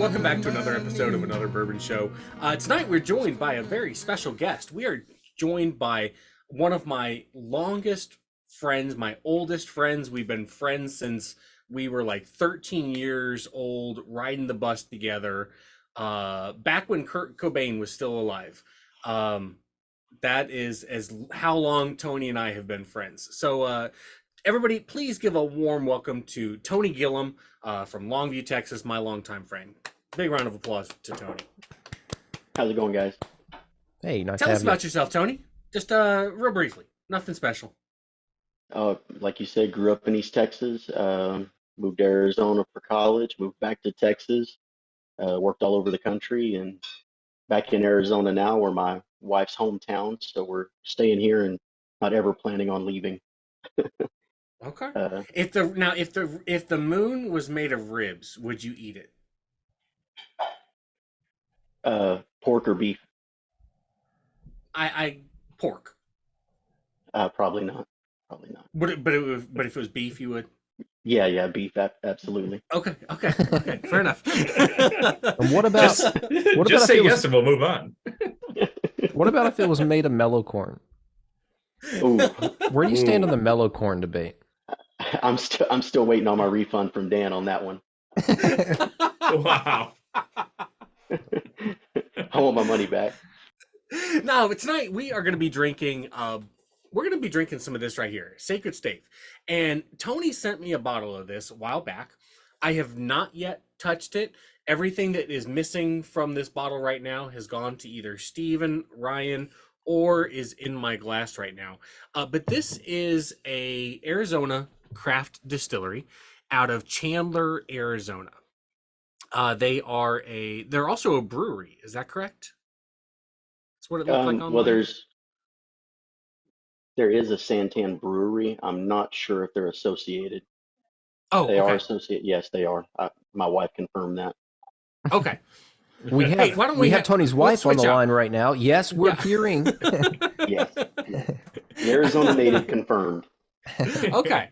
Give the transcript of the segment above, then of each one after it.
Welcome back to another episode of Another Bourbon Show. Tonight we're joined by a very special guest. We are joined by one of my longest friends, my oldest friends. We've been friends since we were like 13 years old, riding the bus together, back when Kurt Cobain was still alive. That is as how long Tony and I have been friends. So everybody, please give a warm welcome to Tony Gillum from Longview, Texas, my longtime friend. Big round of applause to Tony. How's it going, guys? Hey, nice Tell to us have you. about yourself, Tony. Just real briefly. Nothing special. Like you said, grew up in East Texas, moved to Arizona for college, moved back to Texas, worked all over the country, and back in Arizona now, where my wife's hometown. So we're staying here and not ever planning on leaving. Okay. Uh, If the moon was made of ribs, would you eat it? Pork or beef? I pork. Probably not. Probably not. But if it was beef, you would. Yeah, beef, absolutely. Okay. Fair enough. And what about Just, what just about say if it yes was and we'll move on. what about if it was made of mellow corn? Ooh, Where do you stand on the mellow corn debate? I'm still waiting on my refund from Dan on that one. Wow. I want my money back. No, but tonight we are going to be drinking. We're going to be drinking some of this right here, Sacred Stave. And Tony sent me a bottle of this a while back. I have not yet touched it. Everything that is missing from this bottle right now has gone to either Steven, Ryan, or is in my glass right now. But this is a Arizona craft distillery out of Chandler, Arizona. They're also a brewery. Is that correct? That's what it looked like online. Well, there is a Santan brewery. I'm not sure if they're associated. Oh, They are okay. associated. Yes, they are. My wife confirmed that. Okay. We have Hey, why don't we we have ha- Tony's we'll wife on the switch out. line right now. Yes, we're Yeah. hearing. Yes, the Arizona native confirmed. Okay.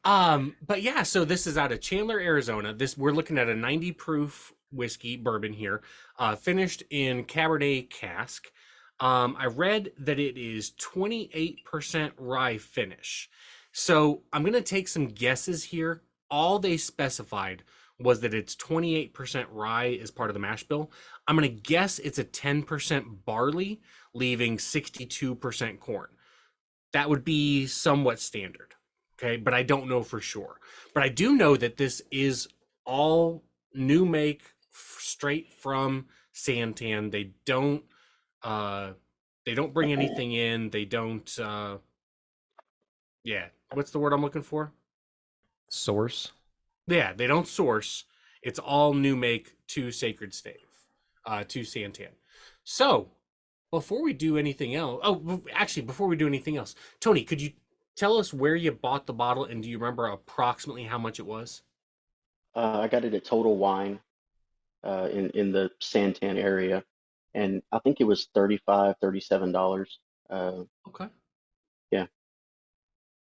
But yeah, so this is out of Chandler, Arizona. We're looking at a 90 proof whiskey bourbon here, finished in Cabernet cask. I read that it is 28% rye finish. So I'm going to take some guesses here. All they specified was that it's 28% rye as part of the mash bill. I'm going to guess it's a 10% barley, leaving 62% corn. That would be somewhat standard. Okay. But I don't know for sure. But I do know that this is all new make, straight from Santan. They don't bring anything in. They don't, what's the word I'm looking for? Source. Yeah, they don't source. It's all new make to Sacred Stave, to Santan. So, before we do anything else, before we do anything else, Tony, could you tell us where you bought the bottle and do you remember approximately how much it was? I got it at Total Wine in the Santan area, and I think it was $37. Okay. Yeah.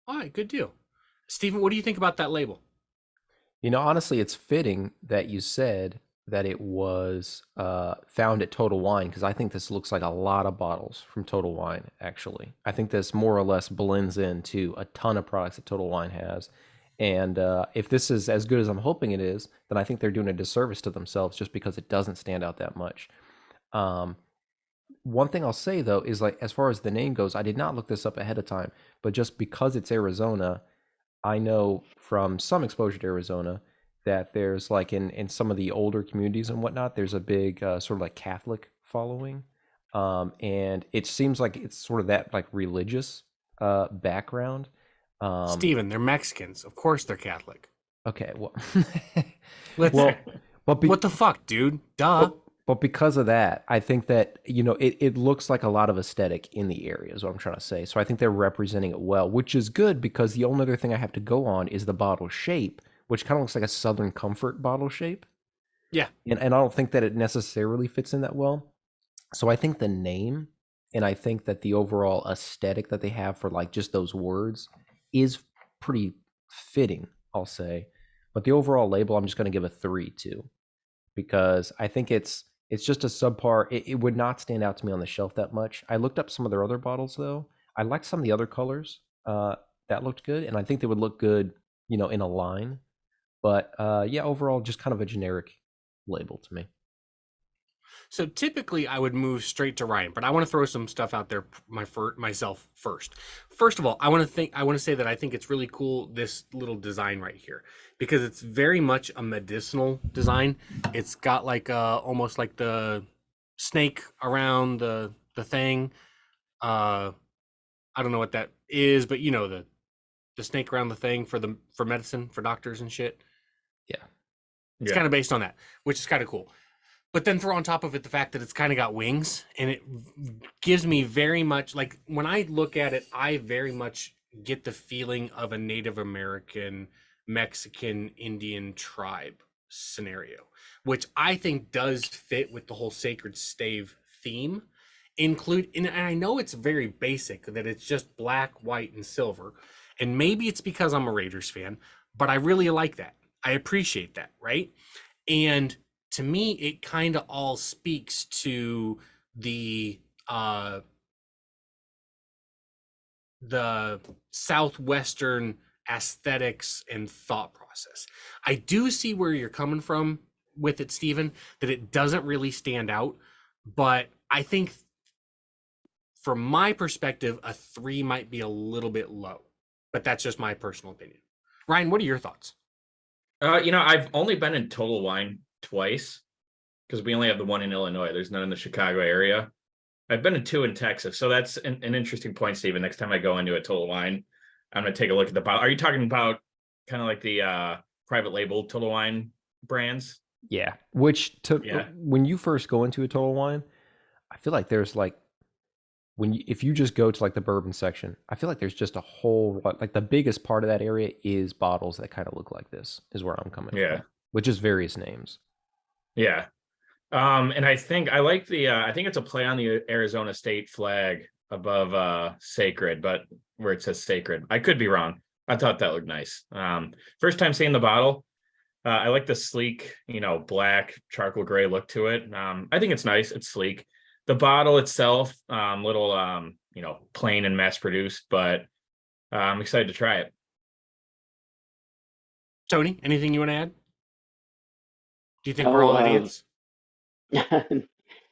All right, good deal. Stephen, what do you think about that label? Honestly, it's fitting that you said that it was found at Total Wine, because I think this looks like a lot of bottles from Total Wine, actually. I think this more or less blends into a ton of products that Total Wine has. And if this is as good as I'm hoping it is, then I think they're doing a disservice to themselves just because it doesn't stand out that much. One thing I'll say, though, is like, as far as the name goes, I did not look this up ahead of time, but just because it's Arizona, I know from some exposure to Arizona that there's like in some of the older communities and whatnot, there's a big sort of like Catholic following. And it seems like it's sort of that like religious background. Stephen, they're Mexicans. Of course they're Catholic. Okay, well, Let's, but what the fuck, dude? Duh. But because of that, I think that, it looks like a lot of aesthetic in the area is what I'm trying to say. So I think they're representing it well, which is good because the only other thing I have to go on is the bottle shape, which kind of looks like a Southern Comfort bottle shape. Yeah. And I don't think that it necessarily fits in that well. So I think the name and I think that the overall aesthetic that they have for like just those words is pretty fitting, I'll say. But the overall label, I'm just going to give a 3 to. because I think it's just a subpar. It would not stand out to me on the shelf that much. I looked up some of their other bottles though. I liked some of the other colors that looked good, and I think they would look good, in a line. But yeah, overall, just kind of a generic label to me. So typically I would move straight to Ryan, but I want to throw some stuff out there myself first. First of all, I want to say that I think it's really cool, this little design right here, because it's very much a medicinal design. It's got like almost like the snake around the thing. I don't know what that is, but the snake around the thing for medicine, for doctors and shit. Yeah. It's kind of based on that, which is kind of cool. But then throw on top of it the fact that it's kind of got wings, and it gives me very much, like, when I look at it, I very much get the feeling of a Native American, Mexican, Indian tribe scenario, which I think does fit with the whole sacred stave theme. And I know it's very basic, that it's just black, white, and silver. And maybe it's because I'm a Raiders fan, but I really like that. I appreciate that, right? And to me, it kind of all speaks to the Southwestern aesthetics and thought process. I do see where you're coming from with it, Stephen, that it doesn't really stand out, but I think from my perspective, a 3 might be a little bit low, but that's just my personal opinion. Ryan, what are your thoughts? I've only been in Total Wine twice, because we only have the one in Illinois. There's none in the Chicago area. I've been to 2 in Texas. So that's an interesting point, Steven. Next time I go into a Total Wine, I'm going to take a look at the bottle. Are you talking about kind of like the private label Total Wine brands? Yeah. When you first go into a Total Wine, I feel like there's like, if you just go to like the bourbon section, I feel like there's just a whole, like the biggest part of that area is bottles that kind of look like this, is where I'm coming from, with just various names. Yeah. And I think I like I think it's a play on the Arizona state flag above sacred, but where it says sacred. I could be wrong. I thought that looked nice. First time seeing the bottle. I like the sleek, black charcoal gray look to it. I think it's nice. It's sleek. The bottle itself, little, plain and mass produced, but I'm excited to try it. Tony, anything you want to add? Do you think we're all idiots?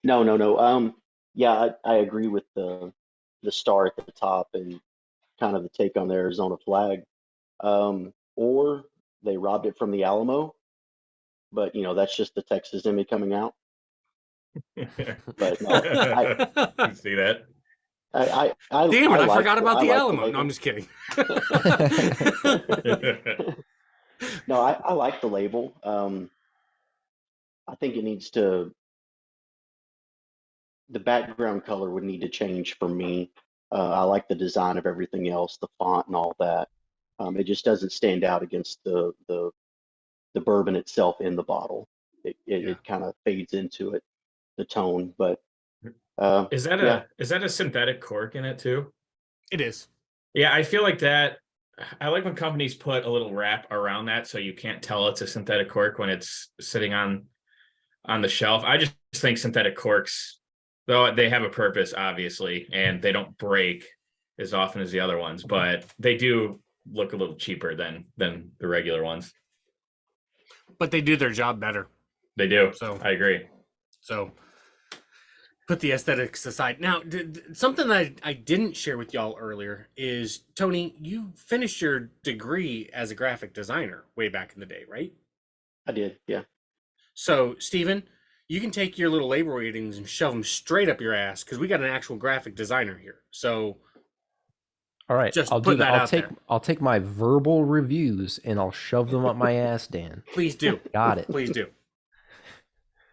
No. Yeah, I agree with the star at the top and kind of the take on the Arizona flag. Or they robbed it from the Alamo, but that's just the Texas in me coming out. But no, I see that. Damn it! I forgot about the like Alamo. No, I'm just kidding. No, I like the label. I think it needs to. The background color would need to change for me. I like the design of everything else, the font and all that. It just doesn't stand out against the bourbon itself in the bottle. It kind of fades into it, the tone. But is that a synthetic cork in it too? It is. Yeah, I feel like that. I like when companies put a little wrap around that so you can't tell it's a synthetic cork when it's sitting on the shelf. I just think synthetic corks, though they have a purpose, obviously, and they don't break as often as the other ones, but they do look a little cheaper than the regular ones. But they do their job better. They do. So I agree. So put the aesthetics aside. Now, something that I didn't share with y'all earlier is, Tony, you finished your degree as a graphic designer way back in the day, right? I did, yeah. So, Stephen, you can take your little label readings and shove them straight up your ass, because we got an actual graphic designer here. So, all right, just I'll put do that. out there. I'll take my verbal reviews and I'll shove them up my ass, Dan. Please do. Got it. Please do.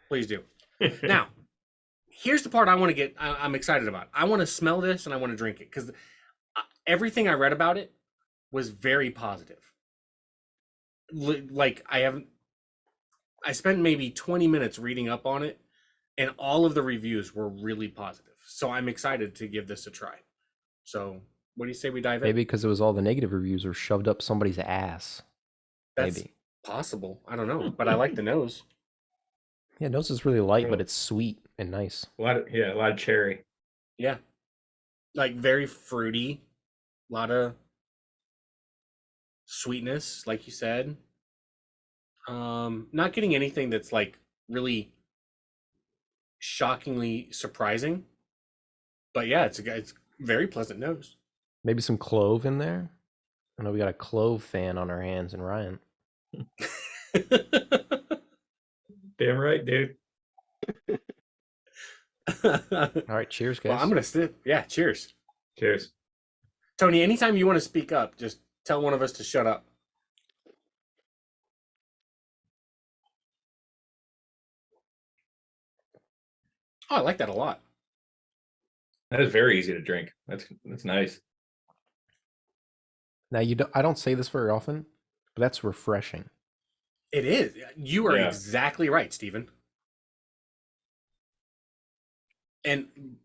Please do. Now, here's the part I want to get. I'm excited about. I want to smell this and I want to drink it, because everything I read about it was very positive. Like, I spent maybe 20 minutes reading up on it, and all of the reviews were really positive. So I'm excited to give this a try. So what do you say we dive in? Maybe because it was all the negative reviews were shoved up somebody's ass. That's maybe possible. I don't know, but I like the nose. Yeah, nose is really light, but Cool. it's sweet and nice. A lot of cherry. Yeah. Like very fruity, a lot of sweetness, like you said. Not getting anything that's like really shockingly surprising. But yeah, it's very pleasant nose. Maybe some clove in there. I know we got a clove fan on our hands, and Ryan. Damn right, dude. All right, cheers, Well, guys. I'm gonna sit. Yeah, cheers. Cheers. Tony, anytime you want to speak up, just tell one of us to shut up. Oh, I like that a lot. That is very easy to drink. That's nice. Now I don't say this very often, but that's refreshing. It is. You are Yeah. exactly right, Stephen. And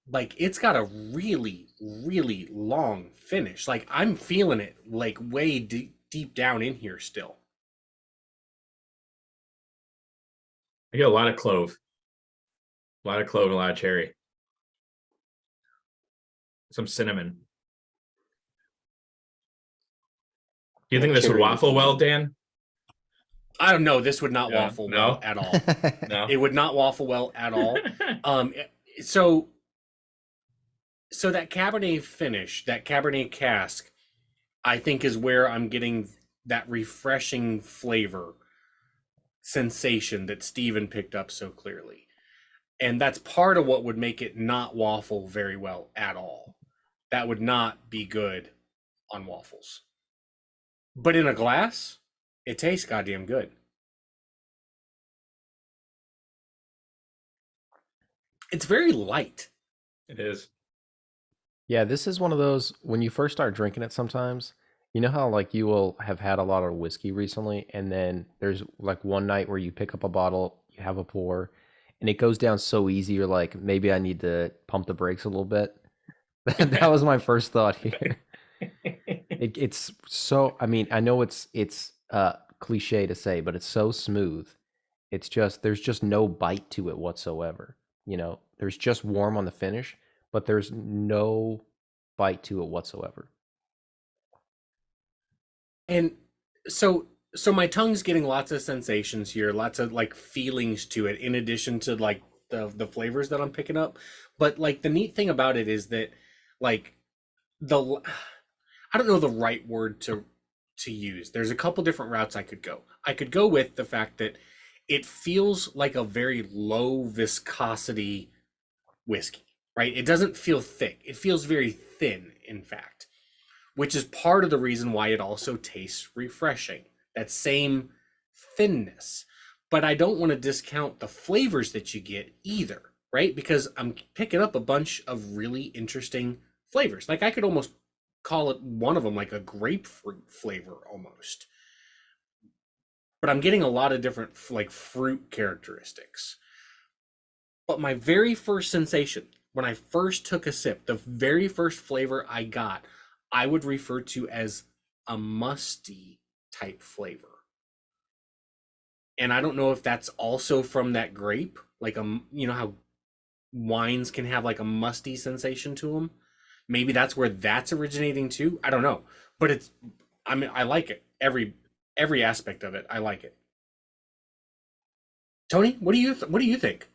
like it's got a really, really long finish. Like I'm feeling it like way deep down in here still. I get a lot of clove. A lot of clove and a lot of cherry. Some cinnamon. Do you think this would Cherry and waffle well, cinnamon. Dan? I don't know. This would not Yeah, waffle no? well at all. No. It would not waffle well at all. So that Cabernet finish, that Cabernet cask, I think is where I'm getting that refreshing flavor sensation that Steven picked up so clearly. And that's part of what would make it not waffle very well at all. That would not be good on waffles. But in a glass, it tastes goddamn good. It's very light. It is. Yeah, this is one of those when you first start drinking it sometimes, you know how like you will have had a lot of whiskey recently and then there's like one night where you pick up a bottle, you have a pour, and it goes down so easy you're like maybe I need to pump the brakes a little bit. That was my first thought here. It's so I mean, I know it's cliche to say, but it's so smooth. It's just there's just no bite to it whatsoever. You know, there's just warm on the finish, but there's no bite to it whatsoever. And so my tongue's getting lots of sensations here, lots of like feelings to it in addition to like the flavors that I'm picking up. But like the neat thing about it is that like the I don't know the right word to use. There's a couple different routes I could go. I could go with the fact that it feels like a very low viscosity whiskey, right? It doesn't feel thick. It feels very thin, in fact, which is part of the reason why it also tastes refreshing. That same thinness. But I don't want to discount the flavors that you get either, right? Because I'm picking up a bunch of really interesting flavors. Like I could almost call it one of them like a grapefruit flavor almost. But I'm getting a lot of different like fruit characteristics. But my very first sensation, when I first took a sip, the very first flavor I got, I would refer to as a musty type flavor. And I don't know if that's also from that grape, like you know how wines can have like a musty sensation to them. Maybe that's where that's originating too. I don't know, but I mean, I like it. Every aspect of it, I like it. Tony, what do you think?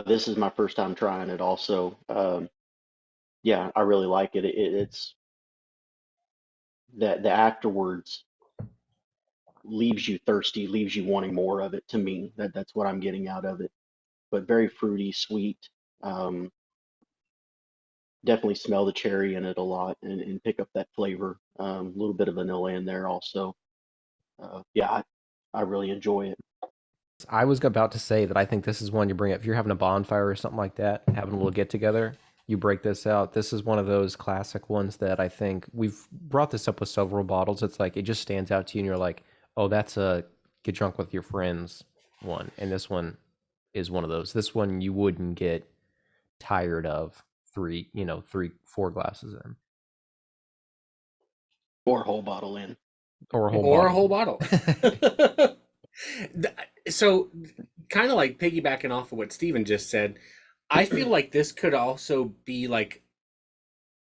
This is my first time trying it also. Yeah, I really like it. It's the afterwards leaves you thirsty, leaves you wanting more of it to me. That's what I'm getting out of it. But very fruity, sweet. Definitely smell the cherry in it a lot and pick up that flavor. A little bit of vanilla in there also. Yeah, I really enjoy it. I was about to say that I think this is one you bring up if you're having a bonfire or something like that, having a little get together. You break this out. This is one of those classic ones that I think we've brought this up with several bottles. It's like it just stands out to you, and you're like, "Oh, that's a get drunk with your friends one." And this one is one of those. This one you wouldn't get tired of 4 glasses in, Or a whole bottle in. or a whole Or bottle. a whole bottle. So kind of like piggybacking off of what Steven just said, I feel like this could also be like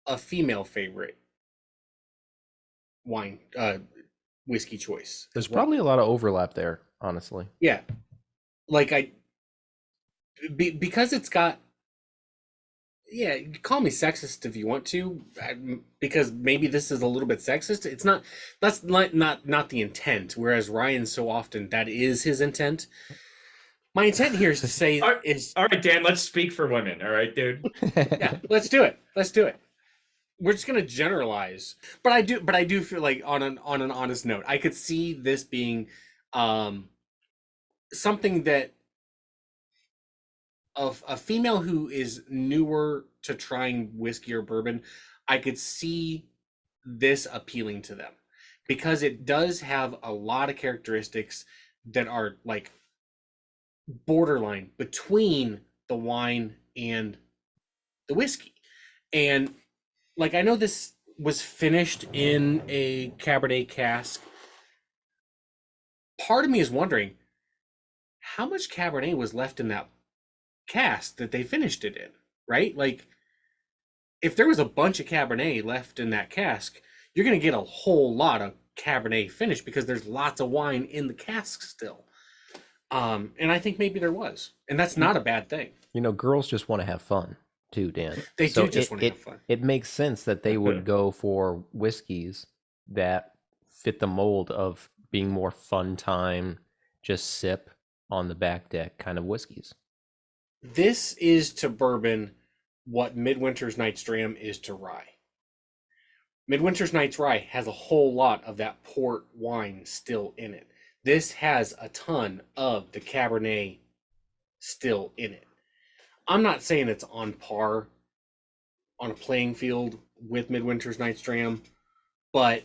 a female favorite wine, whiskey choice. There's as well. probably a lot of overlap there, honestly. Yeah, like because it's got. Yeah, you can call me sexist if you want to, because maybe this is a little bit sexist. It's not. That's not the intent. Whereas Ryan so often that is his intent. My intent here is to say All right, is all right, Dan. Let's speak for women. All right, dude. yeah. Let's do it. Let's do it. We're just gonna generalize, but I do feel like on an honest note, I could see this being something that of a female who is newer to trying whiskey or bourbon, I could see this appealing to them because it does have a lot of characteristics that are like borderline between the wine and the whiskey. And like I know this was finished in a Cabernet cask. Part of me is wondering how much Cabernet was left in that cask that they finished it in, right? Like if there was a bunch of Cabernet left in that cask, you're going to get a whole lot of Cabernet finish because there's lots of wine in the cask still. And I think maybe there was, and that's not a bad thing. You know, girls just want to have fun too, Dan. They So do just want to have fun. It makes sense that they would go for whiskeys that fit the mold of being more fun time, just sip on the back deck kind of whiskeys. This is to bourbon what Midwinter's Night's Dram is to rye. Midwinter's Night's Rye has a whole lot of that port wine still in it. This has a ton of the Cabernet still in it. I'm not saying it's on par on a playing field with Midwinter's Night's Dram, but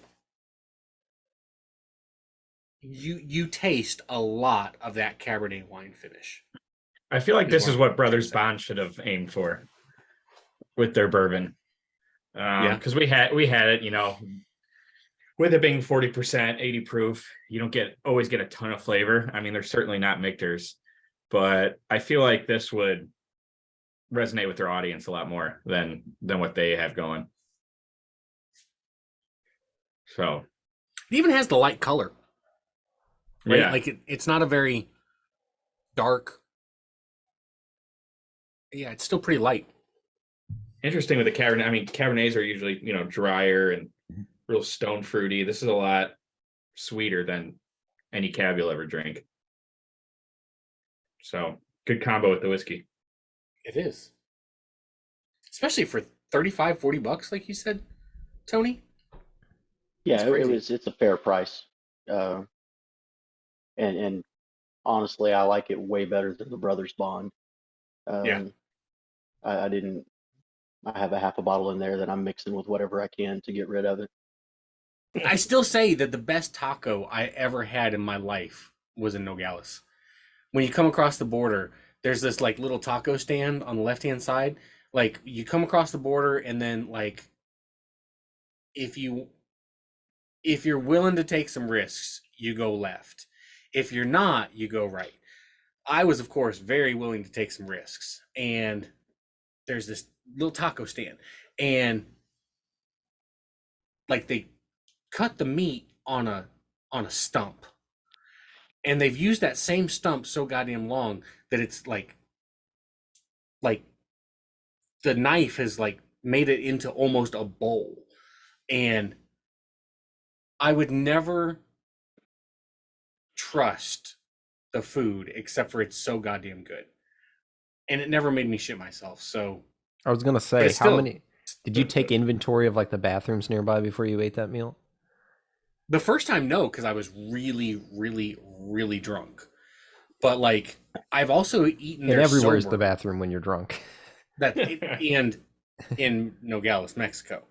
you taste a lot of that Cabernet wine finish. I feel like this is what Brothers Bond should have aimed for with their bourbon. Because we had it, you know, with it being 40%, 80 proof, you don't always get a ton of flavor. I mean, they're certainly not Michter's, but I feel like this would resonate with their audience a lot more than what they have going. So it even has the light color, right? Yeah. Like it's not a very dark. Yeah, it's still pretty light. Interesting with the Cabernet. I mean, Cabernets are usually, you know, drier and real stone fruity. This is a lot sweeter than any cab you'll ever drink. So good combo with the whiskey. It is. Especially for 35, 40 bucks, like you said, Tony. Yeah, It's crazy. it's a fair price. And honestly, I like it way better than the Brothers Bond. Yeah. I have a half a bottle in there that I'm mixing with whatever I can to get rid of it. I still say that the best taco I ever had in my life was in Nogales. When you come across the border, there's this like little taco stand on the left-hand side. Like you come across the border and then like if you're willing to take some risks, you go left. If you're not, you go right. I was of course very willing to take some risks, and there's this little taco stand, and like they cut the meat on a stump, and they've used that same stump so goddamn long that it's like the knife has like made it into almost a bowl. And I would never trust the food except for it's so goddamn good, and it never made me shit myself. So I was gonna say, it's still- how many did you take inventory of like the bathrooms nearby before you ate that meal? the first time, no, because I was really, really, really drunk. But like, I've also eaten And there everywhere is sober. the bathroom when you're drunk. That and in Nogales, Mexico.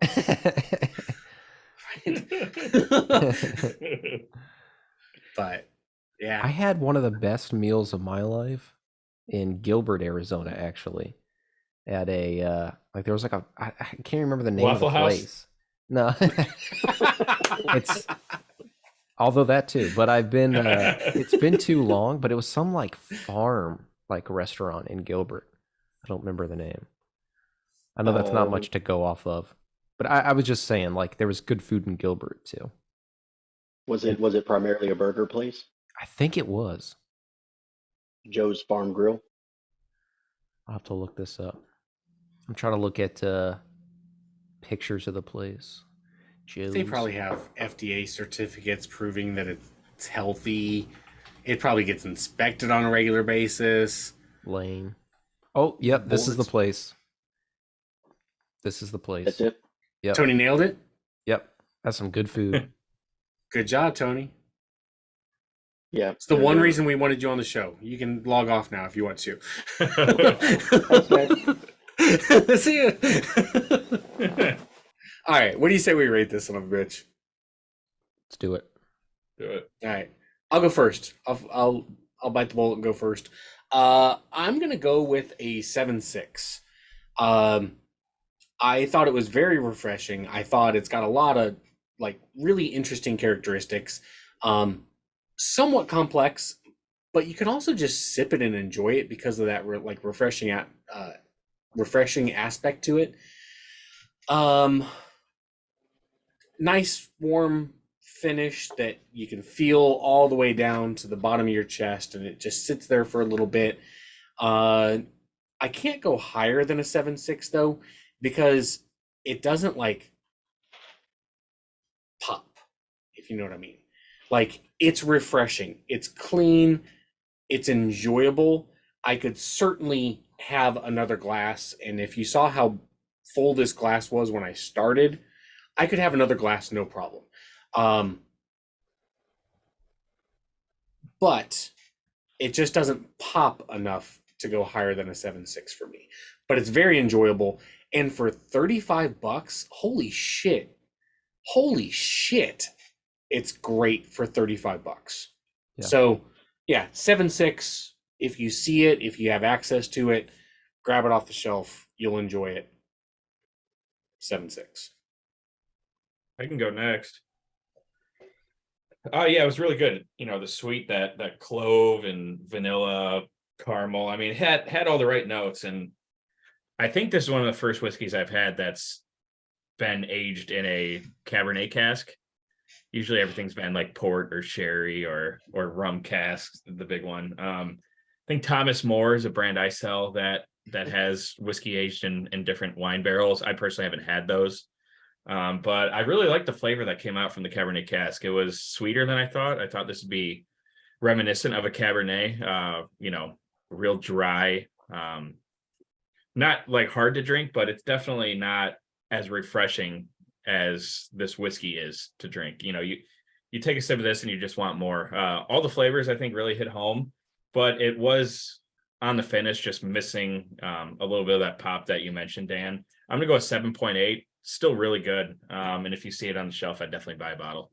But yeah, I had one of the best meals of my life in Gilbert, Arizona, actually. At a like there was like I can't remember the name Waffle of the House? place. No. It's Although that too, but I've been it's been too long, but it was some like farm like restaurant in Gilbert. I don't remember the name. I know that's not Um, much to go off of. But I was just saying, like, there was good food in Gilbert too. was And it primarily a burger place? I think it was. Joe's Farm Grill. I'll have to look this up. I'm trying to look at pictures of the place. They Joe's probably have FDA certificates proving that it's healthy. It probably gets inspected on a regular basis. Lane. Oh, yep, this is the Boards. place. This is the That's place. it. Yep. Tony nailed it. Yep. That's some good food. Good job, Tony. Yeah. It's the one they're- reason we wanted you on the show. You can log off now if you want to. See ya. All right. What do you say we rate this one, Rich? Let's do it. Do it. All right. I'll go first. I'll bite the bullet and go first. I'm gonna go with a 7.6. I thought it was very refreshing. I thought it's got a lot of like really interesting characteristics. Somewhat complex, but you can also just sip it and enjoy it because of that refreshing aspect to it. Nice warm finish that you can feel all the way down to the bottom of your chest, and it just sits there for a little bit. I can't go higher than a 7.6 though, because it doesn't like pop, if you know what I mean. Like, it's refreshing, it's clean, it's enjoyable. I could certainly have another glass, and if you saw how full this glass was when I started, I could have another glass, no problem. But it just doesn't pop enough to go higher than a 7.6 for me. But it's very enjoyable, and for $35, holy shit, it's great for $35. Yeah. So yeah, 7.6. If you see it, if you have access to it, grab it off the shelf. You'll enjoy it. 7.6. I can go next. Oh yeah, it was really good. You know, the sweet that clove and vanilla caramel. I mean, it had all the right notes, and I think this is one of the first whiskeys I've had that's been aged in a Cabernet cask. Usually everything's been like port or sherry or rum casks, the big one. I think Thomas More is a brand I sell that has whiskey aged in different wine barrels. I personally haven't had those. But I really like the flavor that came out from the Cabernet cask. It was sweeter than I thought. I thought this would be reminiscent of a Cabernet, real dry, not like hard to drink, but it's definitely not as refreshing as this whiskey is to drink. You know, you take a sip of this and you just want more. All the flavors I think really hit home, but it was on the finish just missing a little bit of that pop that you mentioned, Dan. I'm gonna go with 7.8. Still really good. And if you see it on the shelf, I'd definitely buy a bottle.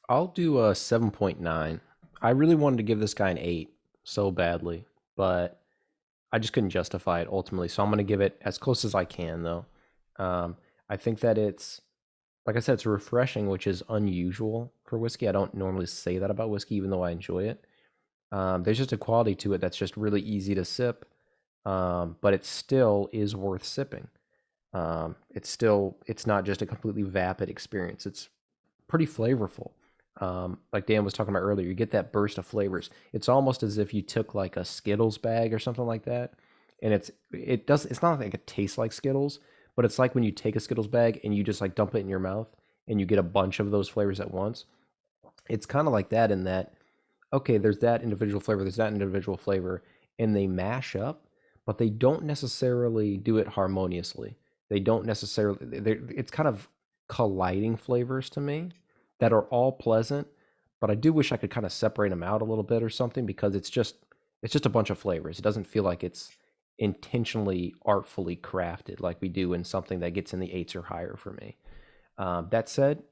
I'll do a 7.9. I really wanted to give this guy an 8 so badly, but I just couldn't justify it ultimately. So I'm going to give it as close as I can, though. I think that it's, like I said, it's refreshing, which is unusual for whiskey. I don't normally say that about whiskey, even though I enjoy it. There's just a quality to it that's just really easy to sip, but it still is worth sipping. It's not just a completely vapid experience. It's pretty flavorful. Like Dan was talking about earlier, you get that burst of flavors. It's almost as if you took like a Skittles bag or something like that, and it's not like it tastes like Skittles, but it's like when you take a Skittles bag and you just like dump it in your mouth and you get a bunch of those flavors at once. It's kind of like that in that, okay, there's that individual flavor, there's that individual flavor, and they mash up, but they don't necessarily do it harmoniously. They don't necessarily, it's kind of colliding flavors to me that are all pleasant, but I do wish I could kind of separate them out a little bit or something, because it's just a bunch of flavors. It doesn't feel like it's intentionally artfully crafted like we do in something that gets in the 8s or higher for me. That said,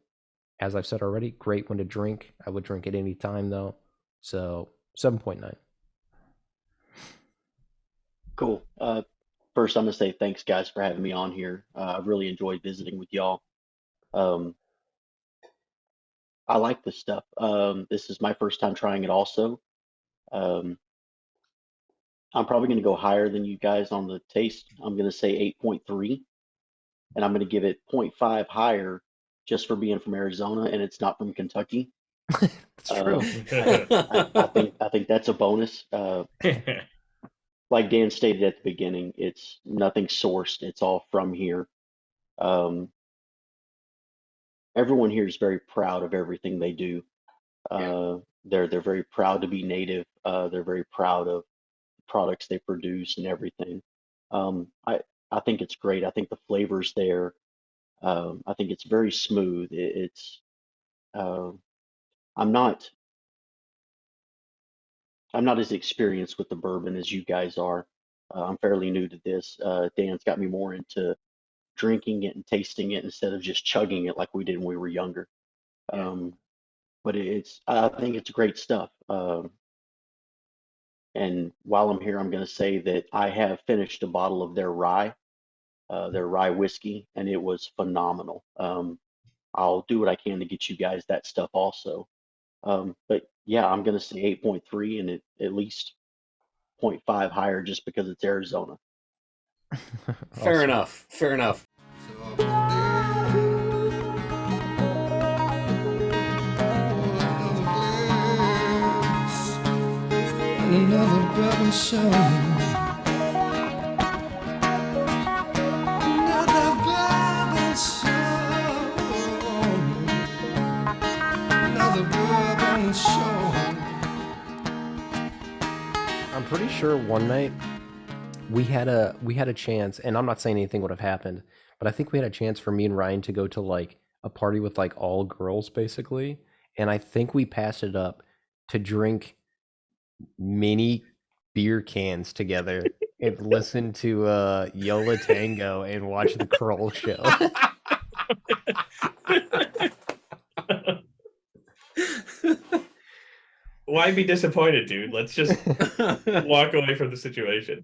as I've said already, great one to drink. I would drink it any time though. So 7.9. Cool. First, I'm gonna say thanks, guys, for having me on here. I've really enjoyed visiting with y'all. Um, I like this stuff. This is my first time trying it also. Um, I'm probably going to go higher than you guys on the taste. I'm going to say 8.3, and I'm going to give it zero point 0.5 higher just for being from Arizona and it's not from Kentucky. It's true. I think that's a bonus. Like Dan stated at the beginning, it's nothing sourced. It's all from here. Um, everyone here is very proud of everything they do. They're very proud to be native. They're very proud of products they produce and everything. Um, I I think it's great. I think the flavors there. I think it's very smooth. Uh, I'm not I'm not as experienced with the bourbon as you guys are. I'm fairly new to this. Dan's got me more into drinking it and tasting it instead of just chugging it like we did when we were younger. Yeah. But I think it's great stuff. And while I'm here, I'm going to say that I have finished a bottle of their rye whiskey, and it was phenomenal. I'll do what I can to get you guys that stuff also. But yeah, I'm going to say 8.3 and at least zero point 0.5 higher just because it's Arizona. Fair Awesome. enough. Fair enough. Another brother show. Another brother show. Another brother show. I'm pretty sure one night we had a chance, and I'm not saying anything would have happened, but I think we had a chance for me and Ryan to go to like a party with like all girls basically, and I think we passed it up to drink mini beer cans together and listen to Yola Tango and watch the Kroll show. Why be disappointed, dude? Let's just walk away from the situation.